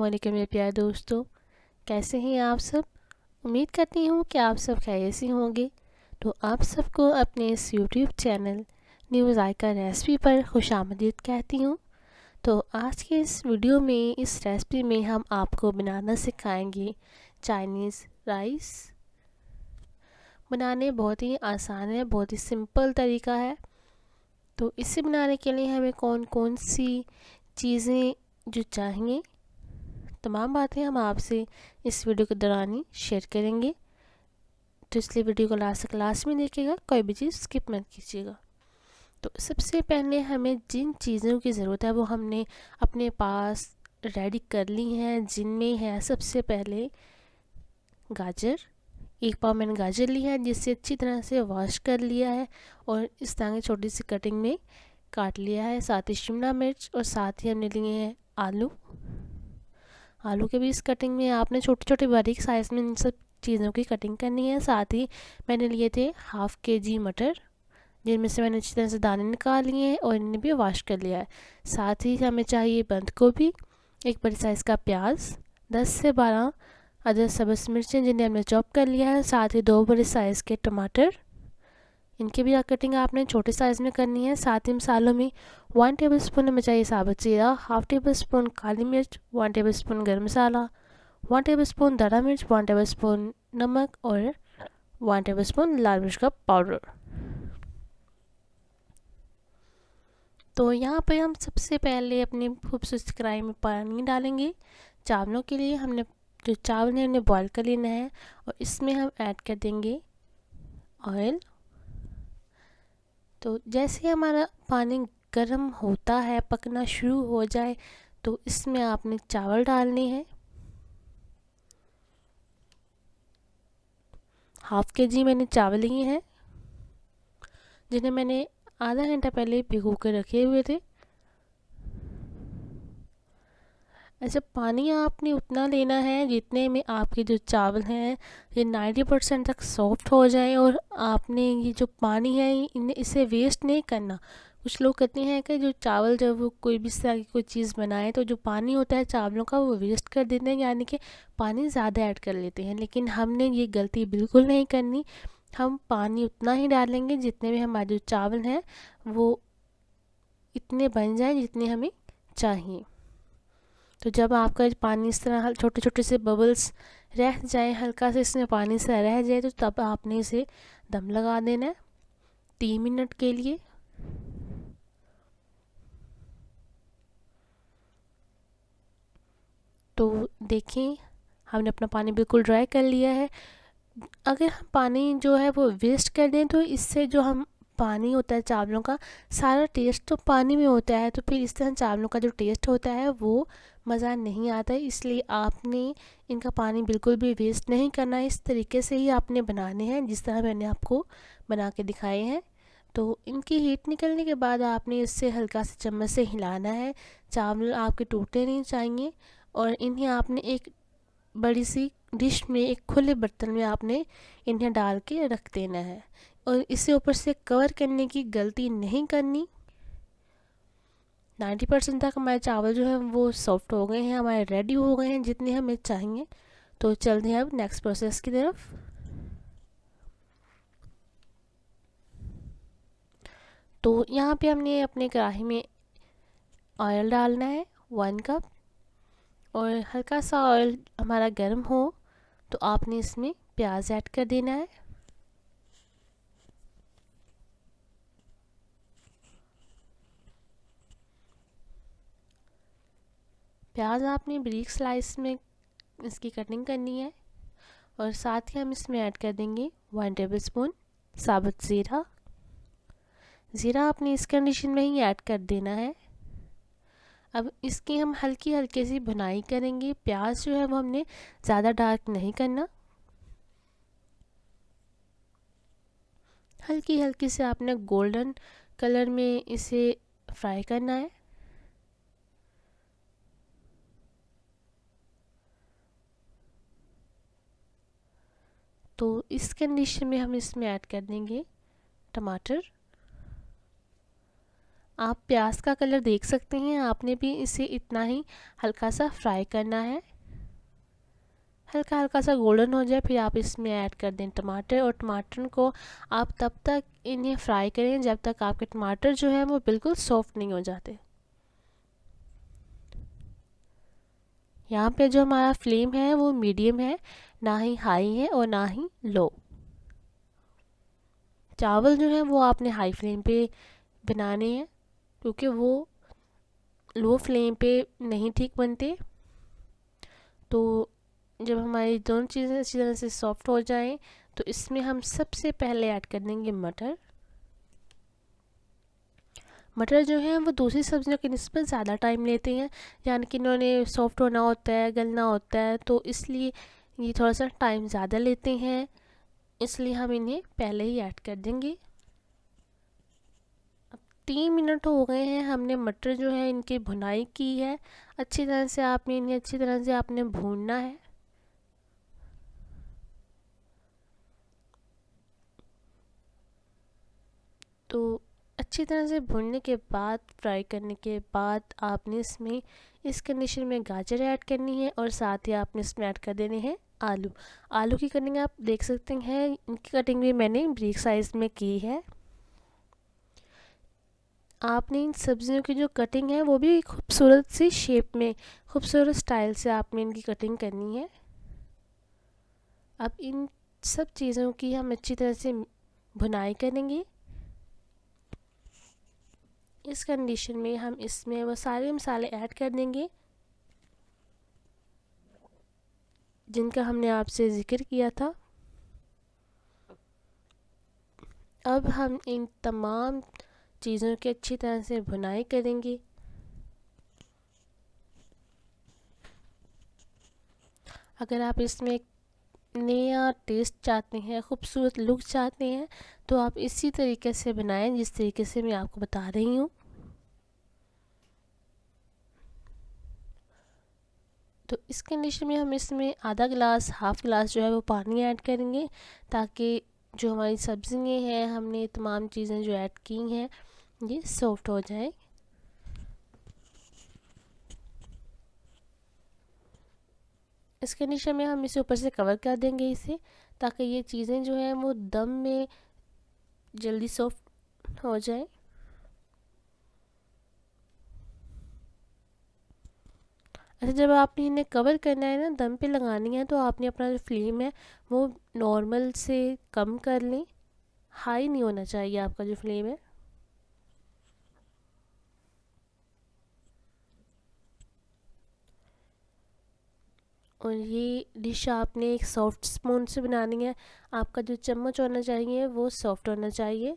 वालेकुम मेरे प्यारे दोस्तों, कैसे हैं आप सब। उम्मीद करती हूँ कि आप सब खैरियत से होंगे। तो आप सबको अपने इस यूट्यूब चैनल न्यू ज़ायका रेसिपी पर खुशामदीद कहती हूँ। तो आज के इस वीडियो में, इस रेसिपी में हम आपको बनाना सिखाएंगे चाइनीज़ राइस। बनाने बहुत ही आसान है, बहुत ही सिंपल तरीका है। तो इसे बनाने के लिए हमें कौन कौन सी चीज़ें जो चाहिए, तमाम बातें हम आपसे इस वीडियो के दौरान ही शेयर करेंगे। तो इसलिए वीडियो को लास्ट में देखिएगा, कोई भी चीज़ स्किप मत कीजिएगा। तो सबसे पहले हमें जिन चीज़ों की ज़रूरत है वो हमने अपने पास रेडी कर ली हैं, जिनमें है सबसे पहले गाजर। 1 पाव मैंने गाजर लिया है, जिससे अच्छी तरह से वॉश कर लिया है और इस तरह की छोटी सी कटिंग में काट लिया है। साथ ही शिमला मिर्च और साथ ही हमने लिए हैं आलू के भी इस कटिंग में आपने छोटे छोटे बारीक साइज़ में इन सब चीज़ों की कटिंग करनी है। साथ ही मैंने लिए थे ½ kg मटर, जिनमें से मैंने अच्छी तरह से दाने निकाल लिए हैं और इन्हें भी वॉश कर लिया है। साथ ही हमें चाहिए बंद गोभी, 1 बड़े साइज़ का प्याज, 10 से 12 अदरक सब्ज़ मिर्चें जिन्हें हमने चॉप कर लिया है। साथ ही 2 बड़े साइज़ के टमाटर, इनकी भी कटिंग आपने छोटे साइज़ में करनी है। साथ ही मसालों में 1 टेबलस्पून हमें चाहिए साबुत जीरा, ½ टेबलस्पून काली मिर्च, 1 टेबलस्पून गर्म मसाला, 1 टेबलस्पून धरा मिर्च, 1 टेबलस्पून नमक और 1 टेबलस्पून लाल मिर्च का पाउडर। तो यहाँ पर हम सबसे पहले अपनी खूबसूरत कढ़ाई में पानी डालेंगे। चावलों के लिए हमने जो चावल है उन्हें बॉईल कर लेना है और इसमें हम ऐड कर देंगे ऑयल। तो जैसे हमारा पानी गर्म होता है, पकना शुरू हो जाए, तो इसमें आपने चावल डालने हैं। ½ kg मैंने चावल लिए हैं, जिन्हें मैंने आधा घंटा पहले भिगो कर रखे हुए थे। ऐसे पानी आपने उतना लेना है जितने में आपके जो चावल हैं ये 90% तक सॉफ्ट हो जाएं। और आपने ये जो पानी है इसे वेस्ट नहीं करना। कुछ लोग कहते हैं कि जो चावल, जब वो कोई भी इस तरह की कोई चीज़ बनाए तो जो पानी होता है चावलों का वो वेस्ट कर देते हैं, यानी कि पानी ज़्यादा ऐड कर लेते हैं। लेकिन हमने ये गलती बिल्कुल नहीं करनी। हम पानी उतना ही डालेंगे जितने में हमारे जो चावल हैं वो इतने बन जाएं जितने हमें चाहिए। तो जब आपका पानी इस तरह छोटे छोटे से बबल्स रह जाएं, हल्का से इसमें पानी सा रह जाए, तो तब आपने इसे दम लगा देना है 3 मिनट के लिए। तो देखें, हमने अपना पानी बिल्कुल ड्राई कर लिया है। अगर हम पानी जो है वो वेस्ट कर दें तो इससे जो हम पानी होता है चावलों का, सारा टेस्ट तो पानी में होता है, तो फिर इस तरह चावलों का जो टेस्ट होता है वो मज़ा नहीं आता है। इसलिए आपने इनका पानी बिल्कुल भी वेस्ट नहीं करना है। इस तरीके से ही आपने बनाने हैं जिस तरह मैंने आपको बना के दिखाए हैं। तो इनकी हीट निकलने के बाद आपने इससे हल्का से चम्मच से हिलाना है। चावल आपके टूटने नहीं चाहिए और इन्हें आपने एक बड़ी सी डिश में, एक खुले बर्तन में आपने इन्हें डाल के रख देना है और इसे ऊपर से कवर करने की गलती नहीं करनी। 90% तक हमारे चावल जो है वो सॉफ्ट हो गए हैं, हमारे रेडी हो गए हैं जितने हमें चाहिए। तो चलते हैं अब नेक्स्ट प्रोसेस की तरफ। तो यहाँ पे हमने अपने कढ़ाई में ऑयल डालना है 1 कप, और हल्का सा ऑयल हमारा गर्म हो तो आपने इसमें प्याज ऐड कर देना है। प्याज आपने बारीक स्लाइस में इसकी कटिंग करनी है और साथ ही हम इसमें ऐड कर देंगे 1 टेबलस्पून साबुत ज़ीरा। ज़ीरा आपने इस कंडीशन में ही ऐड कर देना है। अब इसकी हम हल्की हल्की सी भुनाई करेंगे। प्याज जो है वो हमने ज़्यादा डार्क नहीं करना, हल्की हल्की से आपने गोल्डन कलर में इसे फ्राई करना है। तो इस कंडीशन में हम इसमें ऐड कर देंगे टमाटर। आप प्याज का कलर देख सकते हैं, आपने भी इसे इतना ही हल्का सा फ्राई करना है। हल्का हल्का सा गोल्डन हो जाए फिर आप इसमें ऐड कर दें टमाटर, और टमाटर को आप तब तक इन्हें फ्राई करें जब तक आपके टमाटर जो है वो बिल्कुल सॉफ्ट नहीं हो जाते। यहाँ पे जो हमारा फ्लेम है वो मीडियम है, ना ही हाई है और ना ही लो। चावल जो है वो आपने हाई फ्लेम पे बनाने हैं, क्योंकि वो लो फ्लेम पे नहीं ठीक बनते। तो जब हमारी दोनों चीज़ें अच्छी तरह से सॉफ्ट हो जाएं तो इसमें हम सबसे पहले ऐड कर देंगे मटर। मटर जो है वो दूसरी सब्जियों की निस्बत ज़्यादा टाइम लेते हैं, यानी कि इन्होंने सॉफ्ट होना होता है, गलना होता है, तो इसलिए ये थोड़ा सा टाइम ज़्यादा लेते हैं, इसलिए हम इन्हें पहले ही ऐड कर देंगे। अब 3 मिनट हो गए हैं, हमने मटर जो है इनकी भुनाई की है। अच्छी तरह से आपने इन्हें अच्छी तरह से आपने भूनना है। तो अच्छी तरह से भूनने के बाद, फ्राई करने के बाद, आपने इसमें इस कंडीशन में गाजर ऐड करनी है और साथ ही आपने इसमें ऐड कर देने हैं आलू। आलू की कटिंग आप देख सकते हैं, इनकी कटिंग भी मैंने ब्रिक साइज़ में की है। आपने इन सब्जियों की जो कटिंग है वो भी खूबसूरत सी शेप में, खूबसूरत स्टाइल से आपने इनकी कटिंग करनी है। अब इन सब चीज़ों की हम अच्छी तरह से भुनाई करेंगे। इस कंडीशन में हम इसमें वो सारे मसाले ऐड कर देंगे जिनका हमने आपसे ज़िक्र किया था। अब हम इन तमाम चीज़ों की अच्छी तरह से भुनाई करेंगे। अगर आप इसमें एक नया टेस्ट चाहते हैं, खूबसूरत लुक चाहते हैं, तो आप इसी तरीके से बनाएं जिस तरीके से मैं आपको बता रही हूँ। तो इस कंडीशन में हम इसमें आधा गिलास, हाफ़ गिलास जो है वो पानी ऐड करेंगे, ताकि जो हमारी सब्जियाँ हैं, हमने तमाम चीज़ें जो ऐड की हैं, ये सॉफ्ट हो जाए। इस कंडीशन में हम इसे ऊपर से कवर कर देंगे इसे, ताकि ये चीज़ें जो हैं वो दम में जल्दी सॉफ्ट हो जाए। अच्छा, जब आपने इन्हें कवर करना है ना, दम पे लगानी है, तो आपने अपना जो फ्लेम है वो नॉर्मल से कम कर लें। हाई नहीं होना चाहिए आपका जो फ्लेम है। और ये डिश आपने एक सॉफ्ट स्पून से बनानी है, आपका जो चम्मच होना चाहिए वो सॉफ्ट होना चाहिए।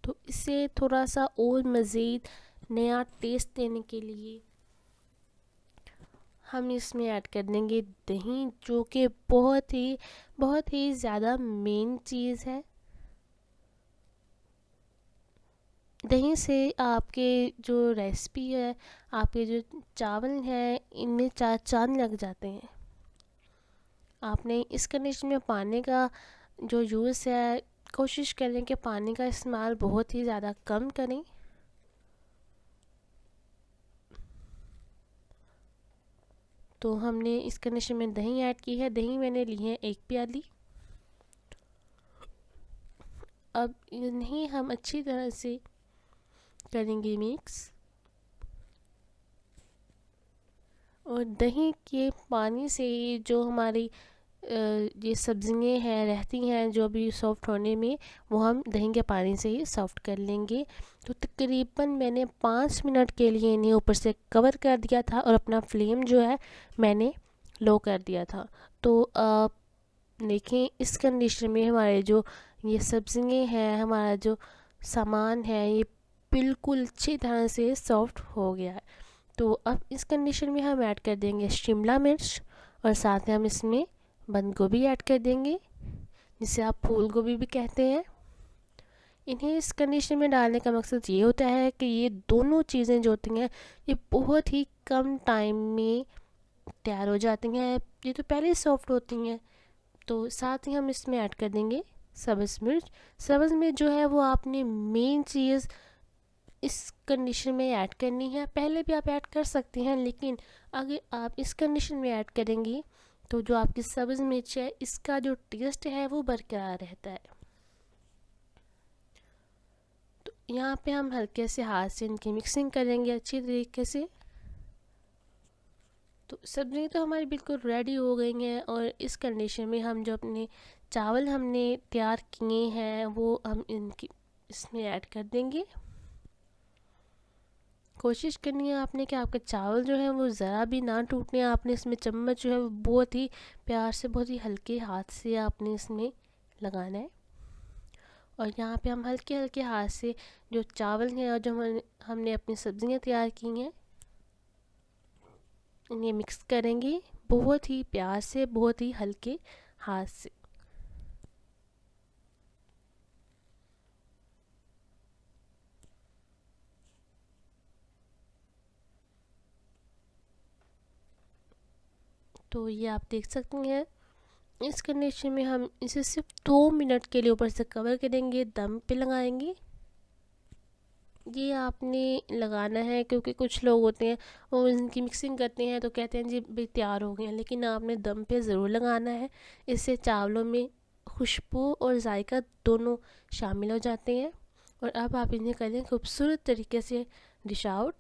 तो इसे थोड़ा सा और मज़ीद नया टेस्ट देने के लिए हम इसमें ऐड कर देंगे दही, जो कि बहुत ही ज़्यादा मेन चीज़ है। दही से आपके जो रेसिपी है, आपके जो चावल हैं, इनमें चार चांद लग जाते हैं। आपने इस कंडीशन में पानी का जो यूज़ है, कोशिश करें कि पानी का इस्तेमाल बहुत ही ज़्यादा कम करें। तो हमने इस कंडीशन में दही ऐड की है। दही मैंने ली है 1 प्याली। अब इन्हें हम अच्छी तरह से करेंगे मिक्स, और दही के पानी से ही जो हमारी ये सब्जियां हैं रहती हैं, जो भी सॉफ्ट होने में, वो हम दही के पानी से ही सॉफ्ट कर लेंगे। तो तकरीबन मैंने 5 मिनट के लिए इन्हें ऊपर से कवर कर दिया था और अपना फ्लेम जो है मैंने लो कर दिया था। तो आप देखें, इस कंडीशन में हमारे जो ये सब्जियां हैं, हमारा जो सामान है, ये बिल्कुल अच्छी तरह से सॉफ्ट हो गया है। तो अब इस कंडीशन में हम ऐड कर देंगे शिमला मिर्च, और साथ में हम इसमें बंद गोभी ऐड कर देंगे, जिसे आप फूल गोभी भी कहते हैं। इन्हें इस कंडीशन में डालने का मकसद ये होता है कि ये दोनों चीज़ें जो होती हैं, ये बहुत ही कम टाइम में तैयार हो जाती हैं। ये तो पहले ही सॉफ्ट होती हैं, तो साथ ही हम इसमें ऐड कर देंगे सब्ज़ मिर्च। सब्ज़ मिर्च जो है वो आपने मेन चीज़ इस कंडीशन में ऐड करनी है। पहले भी आप ऐड कर सकते हैं, लेकिन अगर आप इस कंडीशन में ऐड करेंगी तो जो आपकी सब्ज़ मिर्च है इसका जो टेस्ट है वो बरकरार रहता है। तो यहाँ पे हम हल्के से हाथ से इनकी मिक्सिंग करेंगे अच्छी तरीके से। तो सब्ज़ी तो हमारी बिल्कुल रेडी हो गई हैं और इस कंडीशन में हम जो अपने चावल हमने तैयार किए हैं वो हम इनकी इसमें ऐड कर देंगे। कोशिश करनी है आपने कि आपके चावल जो है वो ज़रा भी ना टूटने। आपने इसमें चम्मच जो है वो बहुत ही प्यार से, बहुत ही हल्के हाथ से आपने इसमें लगाना है। और यहाँ पे हम हल्के हल्के हाथ से जो चावल हैं और जो हमने अपनी सब्ज़ियाँ तैयार की हैं इन्हें मिक्स करेंगे बहुत ही प्यार से, बहुत ही हल्के हाथ से। तो ये आप देख सकते हैं। इस कंडीशन में हम इसे सिर्फ 2 मिनट के लिए ऊपर से कवर करेंगे, दम पे लगाएंगे। ये आपने लगाना है क्योंकि कुछ लोग होते हैं वो इनकी मिक्सिंग करते हैं तो कहते हैं जी भाई तैयार हो गए हैं, लेकिन आपने दम पे ज़रूर लगाना है। इससे चावलों में खुशबू और जायका दोनों शामिल हो जाते हैं। और अब आप इन्हें करें खूबसूरत तरीके से डिश आउट।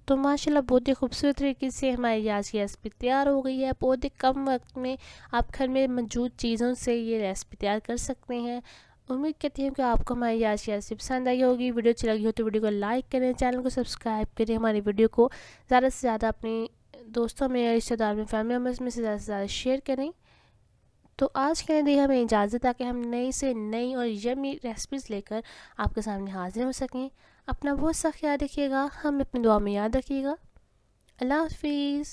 तो माशाल्लाह बहुत ही खूबसूरत तरीके से हमारी आज की रेसिपी तैयार हो गई है। बहुत ही कम वक्त में आप घर में मौजूद चीज़ों से ये रेसिपी तैयार कर सकते हैं। उम्मीद करती हूँ कि आपको हमारी आज की रेसिपी पसंद आई होगी। वीडियो अच्छी लगी हो तो वीडियो को लाइक करें, चैनल को सब्सक्राइब करें, हमारी वीडियो को ज़्यादा से ज़्यादा अपने दोस्तों में, रिश्तेदार में, फैमिली मेम्बर्स में से ज़्यादा शेयर करें। तो आज के लिए दी हमें इजाज़त, ताकि हम नई से नई और यमी रेसिपीज़ लेकर आपके सामने हाजिर हो सकें। अपना बहुत सा ख्याल रखिएगा, हमें अपनी दुआ में याद रखिएगा। अल्लाह हाफिज़।